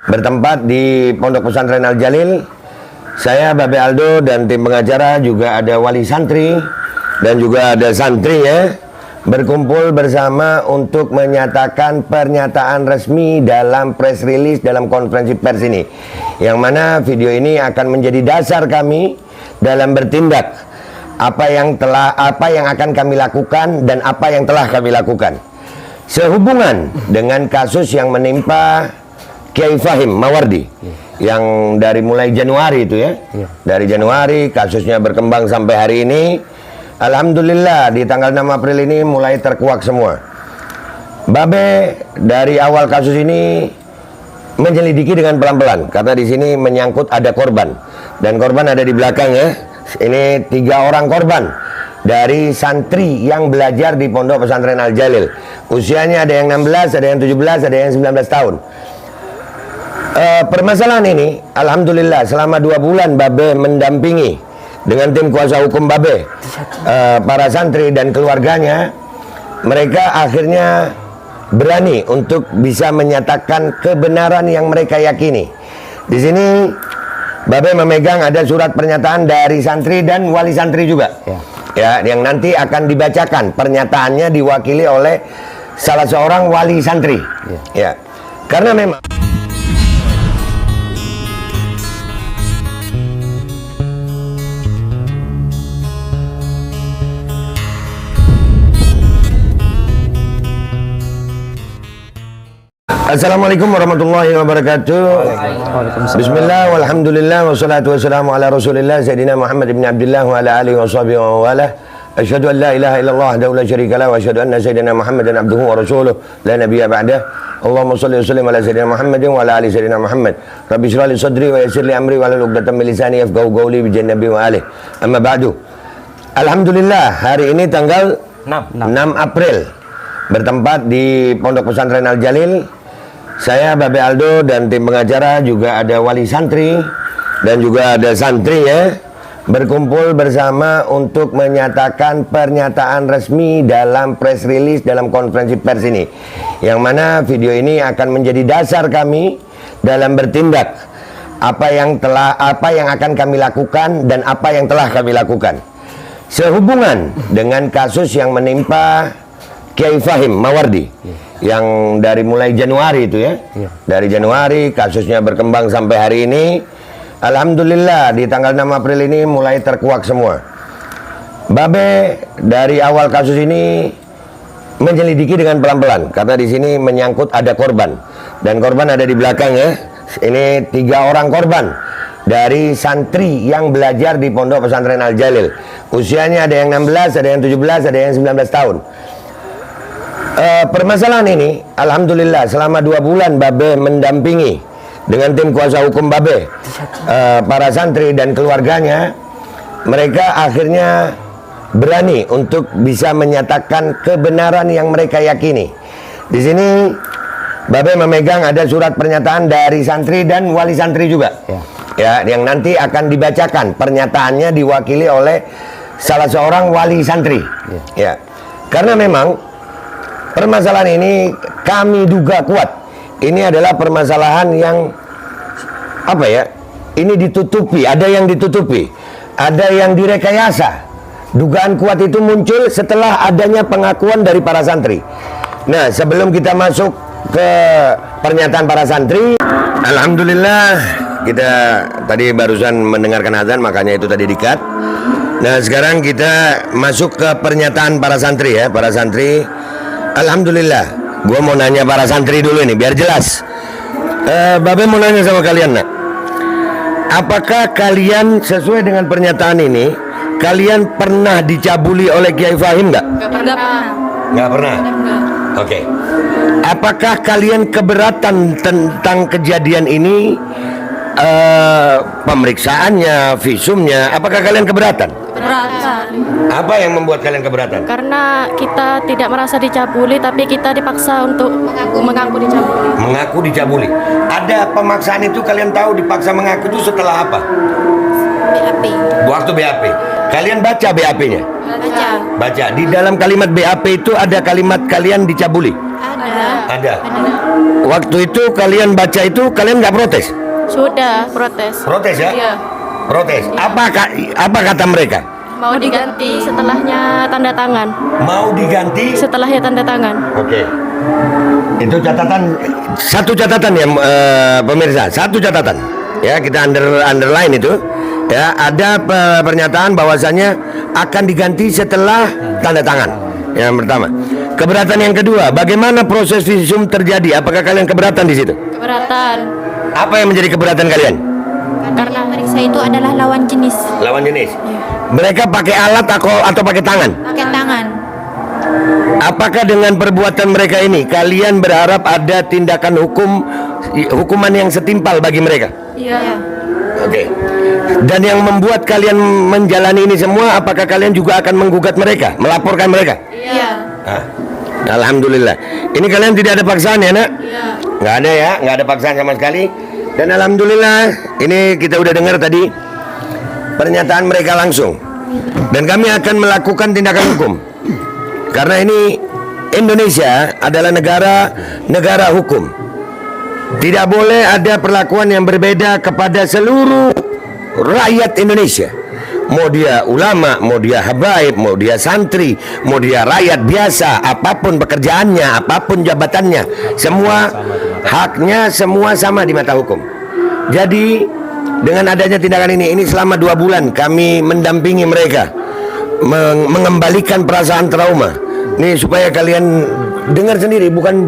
bertempat di Pondok Pesantren Al Jalil. Saya Babe Aldo dan tim pengacara, juga ada wali santri dan juga ada santri ya, berkumpul bersama untuk menyatakan pernyataan resmi dalam press release dalam konferensi pers ini, yang mana video ini akan menjadi dasar kami dalam bertindak apa yang akan kami lakukan dan apa yang telah kami lakukan sehubungan dengan kasus yang menimpa Kiai Fahim Mawardi yang dari mulai Januari itu ya. Dari Januari kasusnya berkembang sampai hari ini. Alhamdulillah di tanggal 6 April ini mulai terkuak semua. Babe dari awal kasus ini menyelidiki dengan pelan-pelan karena di sini menyangkut ada korban dan korban ada di belakang ya. Ini 3 orang korban dari santri yang belajar di Pondok Pesantren Al Jalil. Usianya ada yang 16, ada yang 17, ada yang 19 tahun. Permasalahan ini alhamdulillah selama 2 bulan Babe mendampingi dengan tim kuasa hukum Babe, para santri dan keluarganya. Mereka akhirnya berani untuk bisa menyatakan kebenaran yang mereka yakini. Di sini Babe memegang ada surat pernyataan dari santri dan wali santri juga ya, yang nanti akan dibacakan. Pernyataannya diwakili oleh salah seorang wali santri ya, karena memang Assalamualaikum warahmatullahi wabarakatuh. Bismillah walhamdulillah wassalatu wassalamu ala rasulillah Sayyidina Muhammad ibn Abdullah wa ala alihi wa sahbihi wa wala. Asyhadu an la ilaha illallah wahdahu la syarika lah wa asyhadu anna Sayyidina Muhammadan abduhu wa rasuluh la nabiyya ba'dah. Allahumma shalli wa sallim ala Sayyidina Muhammadin wa ala ali Sayyidina Muhammad. Rabbi shrah li sadri wa yassir li amri wa hlul 'uqdatam min lisani yafqahu qawli bi jannabi wa alihi. Amma ba'du. Alhamdulillah hari ini tanggal 6 April bertempat di Pondok Pesantren Al Jalil. Saya Babe Aldo dan tim pengacara, juga ada wali santri dan juga ada santri ya, berkumpul bersama untuk menyatakan pernyataan resmi dalam press release dalam konferensi pers ini, yang mana video ini akan menjadi dasar kami dalam bertindak apa yang akan kami lakukan dan apa yang telah kami lakukan sehubungan dengan kasus yang menimpa Kiai Fahim Mawardi yang dari mulai Januari itu ya. Dari Januari kasusnya berkembang sampai hari ini. Alhamdulillah di tanggal 6 April ini mulai terkuak semua. Babe dari awal kasus ini menyelidiki dengan pelan-pelan karena di sini menyangkut ada korban dan korban ada di belakang ya. Ini 3 orang korban dari santri yang belajar di Pondok Pesantren Al Jalil. Usianya ada yang 16, ada yang 17, ada yang 19 tahun. Permasalahan ini alhamdulillah selama 2 bulan Babe mendampingi dengan tim kuasa hukum Babe, para santri dan keluarganya. Mereka akhirnya berani untuk bisa menyatakan kebenaran yang mereka yakini. Di sini Babe memegang ada surat pernyataan dari santri dan wali santri juga ya, yang nanti akan dibacakan. Pernyataannya diwakili oleh salah seorang wali santri ya, karena memang permasalahan ini kami duga kuat. Ini adalah permasalahan yang apa ya? Ini ditutupi, ada yang ditutupi, ada yang direkayasa. Dugaan kuat itu muncul setelah adanya pengakuan dari para santri. Nah, sebelum kita masuk ke pernyataan para santri, alhamdulillah kita tadi barusan mendengarkan azan, makanya itu tadi di-cut. Nah, sekarang kita masuk ke pernyataan para santri ya, para santri. Alhamdulillah, gue mau nanya para santri dulu ini biar jelas. Babe mau nanya sama kalian nak, apakah kalian sesuai dengan pernyataan ini, kalian pernah dicabuli oleh Kiai Fahim nggak? Nggak pernah. Nggak pernah. Oke. Apakah kalian keberatan tentang kejadian ini? Pemeriksaannya, visumnya, apakah kalian keberatan? Keberatan. Apa yang membuat kalian keberatan? Karena kita tidak merasa dicabuli, tapi kita dipaksa untuk mengaku dicabuli. Mengaku dicabuli. Ada pemaksaan itu, kalian tahu dipaksa mengaku itu setelah apa? BAP. Waktu BAP. Kalian baca BAP-nya? Baca. Baca. Di dalam kalimat BAP itu ada kalimat kalian dicabuli? Ada. Ada. waktu itu kalian baca itu kalian nggak protes? Sudah protes. Protes ya? Iya. Protes. Apa kata mereka? Mau diganti setelahnya tanda tangan. Mau diganti? Setelahnya tanda tangan. Oke. Itu satu catatan ya pemirsa, satu catatan. Ya, kita underline itu. Ya, ada pernyataan bahwasanya akan diganti setelah tanda tangan. Yang pertama. Keberatan yang kedua, bagaimana proses visum terjadi? Apakah kalian keberatan di situ? Keberatan. Apa yang menjadi keberatan kalian? Karena meriksa itu adalah lawan jenis. Lawan jenis. Mereka pakai alat atau pakai tangan? Pakai tangan. Apakah dengan perbuatan mereka ini kalian berharap ada tindakan hukuman yang setimpal bagi mereka? Iya. Oke. Dan yang membuat kalian menjalani ini semua, apakah kalian juga akan menggugat mereka, melaporkan mereka? Iya. Ah, alhamdulillah. Ini kalian tidak ada paksaan ya, Nak? Iya. Nggak ada ya, nggak ada paksaan sama sekali. Dan alhamdulillah, ini kita udah dengar tadi pernyataan mereka langsung. Dan kami akan melakukan tindakan hukum. Karena ini Indonesia adalah negara hukum. Tidak boleh ada perlakuan yang berbeda kepada seluruh rakyat Indonesia. Mau dia ulama, mau dia habaib, mau dia santri, mau dia rakyat biasa, apapun pekerjaannya, apapun jabatannya, semua haknya semua sama di mata hukum. Jadi dengan adanya tindakan ini selama 2 bulan kami mendampingi mereka, mengembalikan perasaan trauma. Nih supaya kalian dengar sendiri, bukan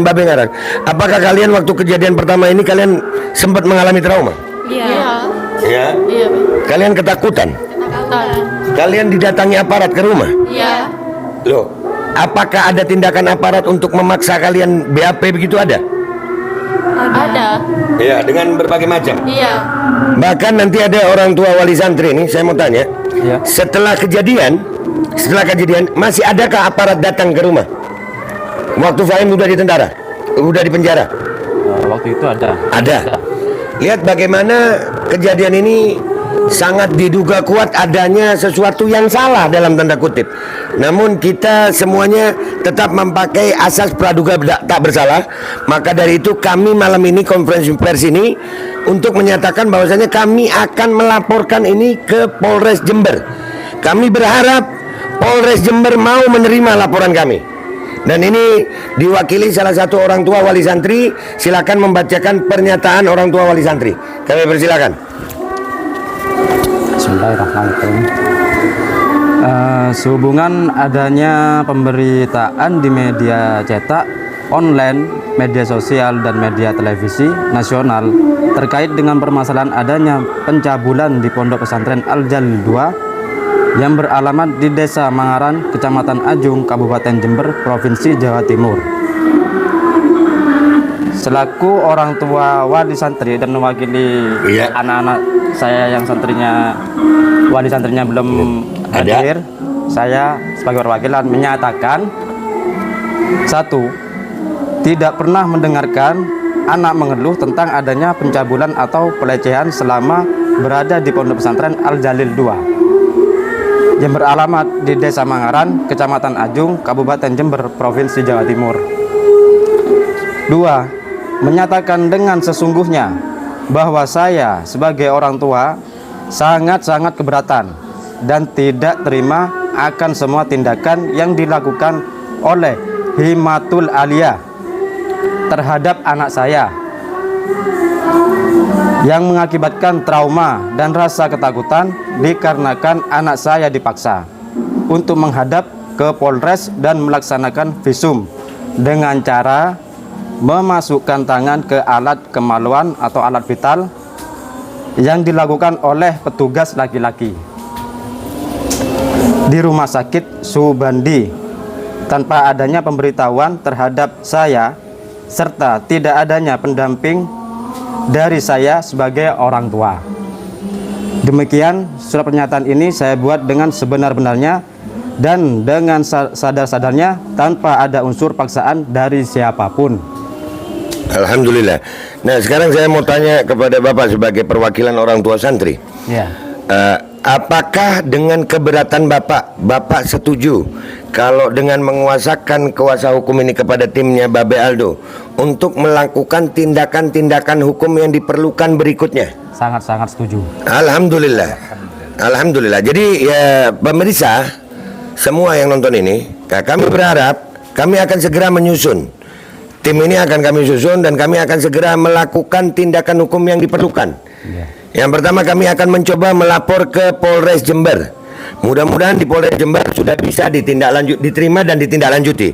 babe ngarang. Apakah kalian waktu kejadian pertama ini kalian sempat mengalami trauma? Iya. Ya. Iya. Kalian ketakutan? Ketakutan. Kalian didatangi aparat ke rumah? Iya. Loh, apakah ada tindakan aparat untuk memaksa kalian BAP begitu ada? Ada. Iya, dengan berbagai macam. Iya. Bahkan nanti ada orang tua wali santri nih, saya mau tanya. Iya. Setelah kejadian, masih adakah aparat datang ke rumah? Waktu Fahim udah di tentara, udah di penjara? Waktu itu ada. Ada. Lihat bagaimana kejadian ini sangat diduga kuat adanya sesuatu yang salah dalam tanda kutip. Namun kita semuanya tetap memakai asas praduga tak bersalah. Maka dari itu kami malam ini konferensi pers ini untuk menyatakan bahwasanya kami akan melaporkan ini ke Polres Jember. Kami berharap Polres Jember mau menerima laporan kami. Dan ini diwakili salah satu orang tua wali santri. Silakan membacakan pernyataan orang tua wali santri. Kami persilakan. Bismillahirrahmanirrahim. Sehubungan adanya pemberitaan di media cetak, online, media sosial, dan media televisi nasional terkait dengan permasalahan adanya pencabulan di Pondok Pesantren Al-Jalil 2 yang beralamat di Desa Mangaran, Kecamatan Ajung, Kabupaten Jember, Provinsi Jawa Timur. Selaku orang tua wali santri dan mewakili anak-anak saya yang wali santrinya belum hadir, saya sebagai perwakilan menyatakan: 1. Tidak pernah mendengarkan anak mengeluh tentang adanya pencabulan atau pelecehan selama berada di Pondok Pesantren Al-Jalil 2 yang beralamat di Desa Mangaran, Kecamatan Ajung, Kabupaten Jember, Provinsi Jawa Timur. 2. Menyatakan dengan sesungguhnya bahwa saya sebagai orang tua sangat-sangat keberatan dan tidak terima akan semua tindakan yang dilakukan oleh Himatul Aliyah terhadap anak saya yang mengakibatkan trauma dan rasa ketakutan dikarenakan anak saya dipaksa untuk menghadap ke Polres dan melaksanakan visum dengan cara memasukkan tangan ke alat kemaluan atau alat vital yang dilakukan oleh petugas laki-laki di Rumah Sakit Subandi tanpa adanya pemberitahuan terhadap saya serta tidak adanya pendamping dari saya sebagai orang tua. Demikian surat pernyataan ini saya buat dengan sebenar-benarnya dan dengan sadar-sadarnya tanpa ada unsur paksaan dari siapapun. Alhamdulillah. Nah, sekarang saya mau tanya kepada Bapak sebagai perwakilan orang tua santri. Ya. Apakah dengan keberatan Bapak setuju kalau dengan menguasakan kuasa hukum ini kepada timnya Babe Aldo untuk melakukan tindakan-tindakan hukum yang diperlukan berikutnya? Sangat-sangat setuju. Alhamdulillah. Alhamdulillah. Jadi ya pemirsa semua yang nonton ini, ya, kami berharap kami akan segera menyusun. Tim ini akan kami susun dan kami akan segera melakukan tindakan hukum yang diperlukan. Yang pertama kami akan mencoba melapor ke Polres Jember. Mudah-mudahan di Polres Jember sudah bisa diterima dan ditindaklanjuti.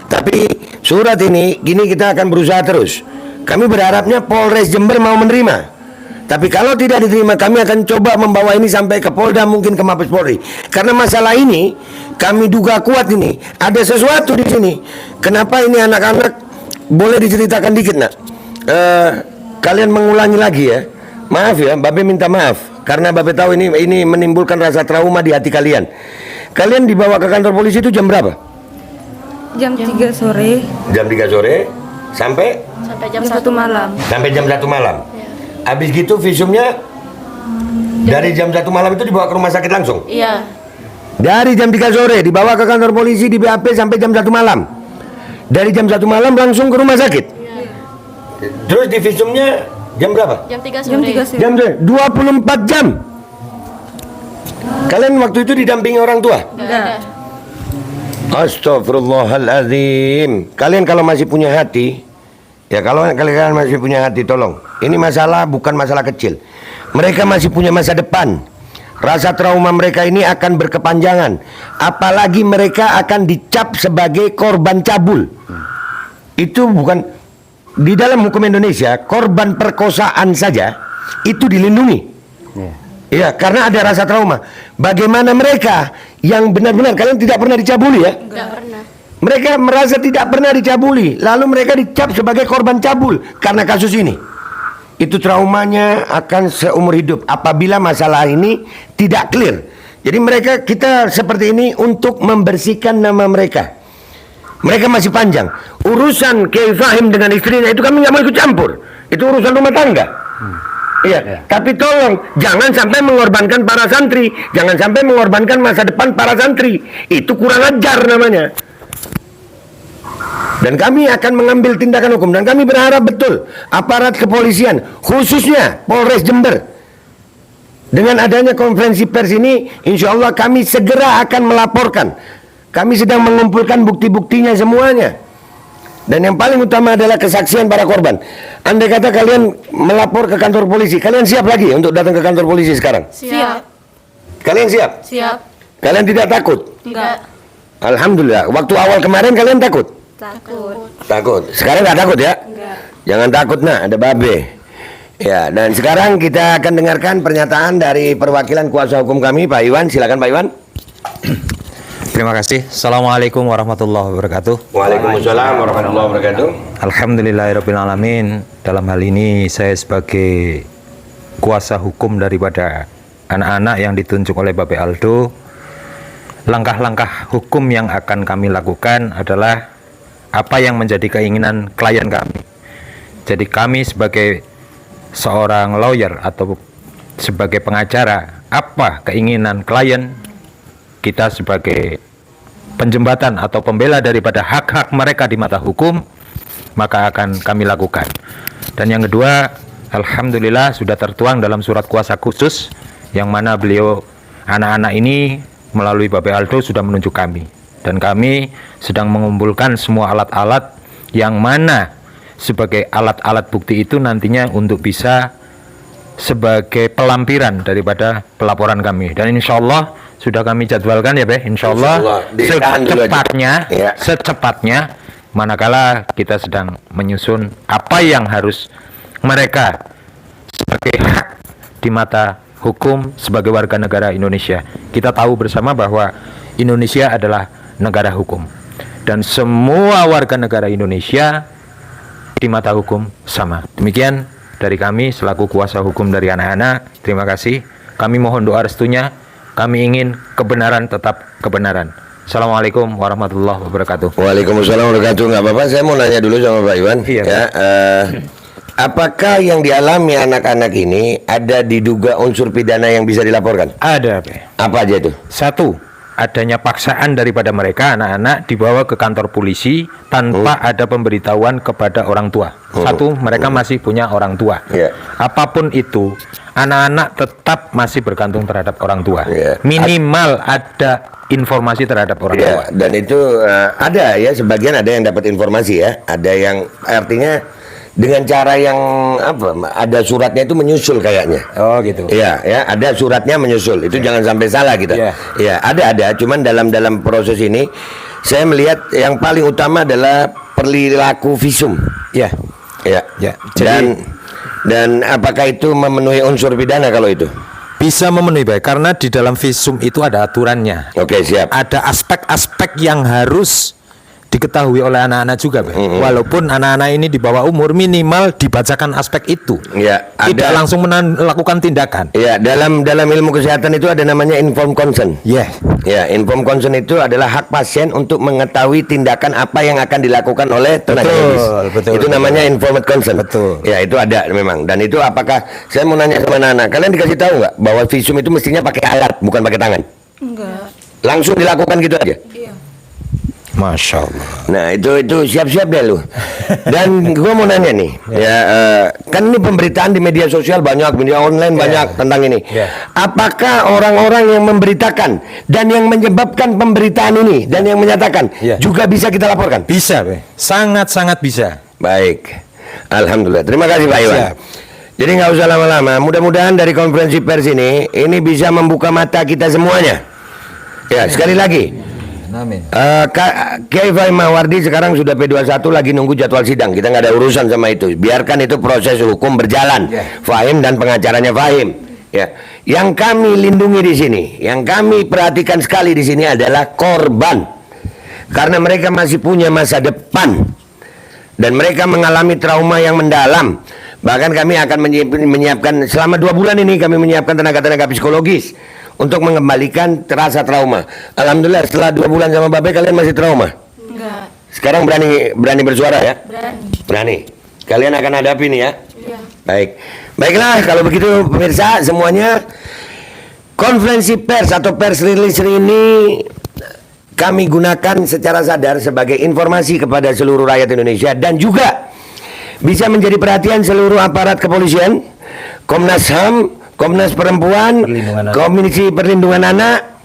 Tapi surat ini gini kita akan berusaha terus. Kami berharapnya Polres Jember mau menerima. Tapi kalau tidak diterima kami akan coba membawa ini sampai ke Polda, mungkin ke Mabes Polri. Karena masalah ini kami duga kuat ini ada sesuatu di sini. Kenapa ini anak-anak, boleh diceritakan dikit nak? Kalian mengulangi lagi ya. Maaf ya, Babe minta maaf karena Babe tahu ini menimbulkan rasa trauma di hati kalian. Kalian dibawa ke kantor polisi itu jam berapa? Jam 3 sore. Jam 3 sore sampai jam Jam 1 malam. sampai jam 1 malam. Habis gitu visumnya dari jam 1 malam itu dibawa ke rumah sakit langsung. Iya. Dari jam 3 sore dibawa ke kantor polisi di BAP sampai jam 1 malam. Dari jam 1 malam langsung ke rumah sakit. Terus di visumnya jam berapa? Jam 3 Jam sore. 3 sore. Jam 24 jam. Kalian waktu itu didampingi orang tua? Enggak. Astagfirullahaladzim. Kalian kalau masih punya hati, ya kalau kalian masih punya hati, tolong. Ini masalah bukan masalah kecil. Mereka masih punya masa depan. Rasa trauma mereka ini akan berkepanjangan. Apalagi mereka akan dicap sebagai korban cabul. Itu bukan, di dalam hukum Indonesia korban perkosaan saja itu dilindungi. Ya, karena ada rasa trauma. Bagaimana mereka yang benar-benar, kalian tidak pernah dicabuli ya? Enggak pernah. Mereka merasa tidak pernah dicabuli, lalu mereka dicap sebagai korban cabul karena kasus ini. Itu traumanya akan seumur hidup apabila masalah ini tidak clear. Jadi kita seperti ini untuk membersihkan nama mereka. Mereka masih panjang. Urusan Kiai Fahim dengan istrinya itu kami nggak mau ikut campur. Itu urusan rumah tangga. Iya, tapi tolong jangan sampai mengorbankan para santri, jangan sampai mengorbankan masa depan para santri. Itu kurang ajar namanya. Dan kami akan mengambil tindakan hukum dan kami berharap betul aparat kepolisian, khususnya Polres Jember, dengan adanya konferensi pers ini, insya Allah kami segera akan melaporkan. Kami sedang mengumpulkan bukti-buktinya semuanya. Dan yang paling utama adalah kesaksian para korban. Andai kata kalian melapor ke kantor polisi, kalian siap lagi untuk datang ke kantor polisi sekarang? Siap. Kalian siap? Siap. Kalian tidak takut? Enggak. Alhamdulillah. Waktu awal kemarin kalian takut? Takut. Takut. Sekarang nggak takut ya? Enggak. Jangan takut nak, ada Babe. Ya, dan sekarang kita akan dengarkan pernyataan dari perwakilan kuasa hukum kami, Pak Iwan. Silakan Pak Iwan. Terima kasih. Assalamualaikum warahmatullahi wabarakatuh. Waalaikumsalam warahmatullahi wabarakatuh. Alhamdulillahirrabbilalamin. Dalam hal ini saya sebagai kuasa hukum daripada anak-anak yang ditunjuk oleh Babe Aldo, langkah-langkah hukum yang akan kami lakukan adalah apa yang menjadi keinginan klien kami. Jadi kami sebagai seorang lawyer atau sebagai pengacara, apa keinginan klien, kita sebagai penjembatan atau pembela daripada hak-hak mereka di mata hukum, maka akan kami lakukan. Dan yang kedua, alhamdulillah sudah tertuang dalam surat kuasa khusus yang mana beliau, anak-anak ini melalui Babe Aldo sudah menunjuk kami. Dan kami sedang mengumpulkan semua alat-alat yang mana sebagai alat-alat bukti itu nantinya untuk bisa sebagai pelampiran daripada pelaporan kami. Dan insya Allah sudah kami jadwalkan ya Be, insya Allah secepatnya manakala kita sedang menyusun apa yang harus mereka sebagai hak di mata hukum sebagai warga negara Indonesia. Kita tahu bersama bahwa Indonesia adalah negara hukum dan semua warga negara Indonesia di mata hukum sama. Demikian dari kami selaku kuasa hukum dari anak-anak. Terima kasih. Kami mohon doa restunya. Kami ingin kebenaran tetap kebenaran. Assalamualaikum warahmatullahi wabarakatuh. Waalaikumsalam warahmatullahi wabarakatuh. Nggak apa-apa, saya mau nanya dulu sama Pak Iwan. Iya, ya, apakah yang dialami anak-anak ini ada diduga unsur pidana yang bisa dilaporkan? Ada Be. Apa aja itu? Satu, adanya paksaan daripada mereka, anak-anak dibawa ke kantor polisi tanpa ada pemberitahuan kepada orang tua. Satu, mereka masih punya orang tua. Apapun itu, anak-anak tetap masih bergantung terhadap orang tua. Minimal ada informasi terhadap orang tua. Dan itu ada ya, sebagian ada yang dapat informasi ya, ada yang artinya dengan cara yang apa? Ada suratnya itu menyusul kayaknya. Oh gitu. Iya, ya, ada suratnya menyusul. Itu jangan sampai salah kita. Iya, ada. Cuman dalam proses ini saya melihat yang paling utama adalah perilaku visum. Ya. Dan apakah itu memenuhi unsur pidana kalau itu? Bisa memenuhi, baik, karena di dalam visum itu ada aturannya. Oke, siap. Ada aspek-aspek yang harus diketahui oleh anak-anak juga, walaupun anak-anak ini di bawah umur, minimal dibacakan aspek itu. Tidak langsung melakukan tindakan. Ya, dalam ilmu kesehatan itu ada namanya informed consent. Ya, informed consent itu adalah hak pasien untuk mengetahui tindakan apa yang akan dilakukan oleh tenaga medis. Itu namanya informed consent. Ya, itu ada memang. Dan itu apakah saya mau nanya sama anak-anak, kalian dikasih tahu nggak bahwa visum itu mestinya pakai alat, bukan pakai tangan? Enggak. Langsung dilakukan gitu aja? Iya. Masya Allah. Nah itu siap-siap deh lu. Dan gue mau nanya nih, kan ini pemberitaan di media sosial banyak, media online banyak tentang ini. Apakah orang-orang yang memberitakan dan yang menyebabkan pemberitaan ini dan yang menyatakan juga bisa kita laporkan? Bisa, sangat-sangat bisa. Baik, alhamdulillah. Terima kasih Pak Iwan. Jadi nggak usah lama-lama. Mudah-mudahan dari konferensi pers ini bisa membuka mata kita semuanya. Ya, sekali lagi. Amin. Kiai Fahim Mawardi sekarang sudah P21, lagi nunggu jadwal sidang. Kita nggak ada urusan sama itu. Biarkan itu proses hukum berjalan. Fahim dan pengacaranya Fahim. Ya, yang kami lindungi di sini, yang kami perhatikan sekali di sini adalah korban, karena mereka masih punya masa depan dan mereka mengalami trauma yang mendalam. Bahkan kami akan menyiapkan selama 2 bulan ini, kami menyiapkan tenaga-tenaga psikologis untuk mengembalikan rasa trauma. Alhamdulillah setelah 2 bulan sama Babe, kalian masih trauma? Enggak. Sekarang berani bersuara ya? Berani. Kalian akan hadapi nih ya? Iya. Baiklah kalau begitu pemirsa semuanya, konferensi pers atau pers rilis ini kami gunakan secara sadar sebagai informasi kepada seluruh rakyat Indonesia dan juga bisa menjadi perhatian seluruh aparat kepolisian, Komnas HAM, Komnas Perempuan, Komisi Perlindungan Anak,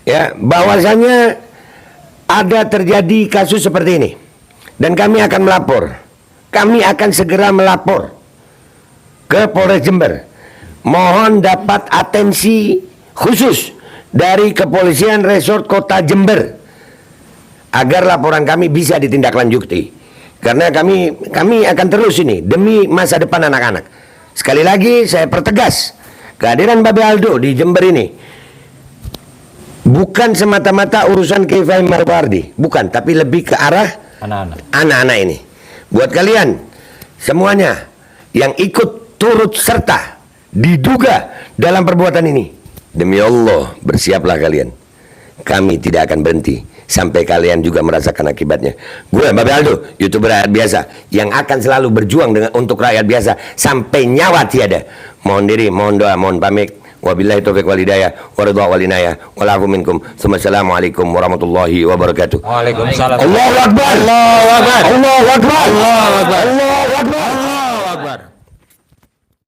ya, bahwasanya ada terjadi kasus seperti ini dan kami akan melapor. Kami akan segera melapor ke Polres Jember. Mohon dapat atensi khusus dari Kepolisian Resort Kota Jember agar laporan kami bisa ditindaklanjuti. Karena kami akan terus ini demi masa depan anak-anak. Sekali lagi saya pertegas, kehadiran Babe Aldo di Jember ini bukan semata-mata urusan Kiai Fahim Mawardi, bukan, tapi lebih ke arah anak-anak ini. Buat kalian semuanya yang ikut turut serta diduga dalam perbuatan ini, demi Allah bersiaplah kalian. Kami tidak akan berhenti sampai kalian juga merasakan akibatnya. Gue Babe Aldo, YouTuber rakyat biasa yang akan selalu berjuang untuk rakyat biasa sampai nyawa tiada. Mohon diri, mohon doa, mohon pamit. Wabillahi taufiq wal hidayah, waridha wal inayah, walafu minkum. Assalamualaikum warahmatullahi wabarakatuh. Waalaikumsalam. Allahu Akbar. Allahu Akbar. Allahu Akbar. Allahu Akbar.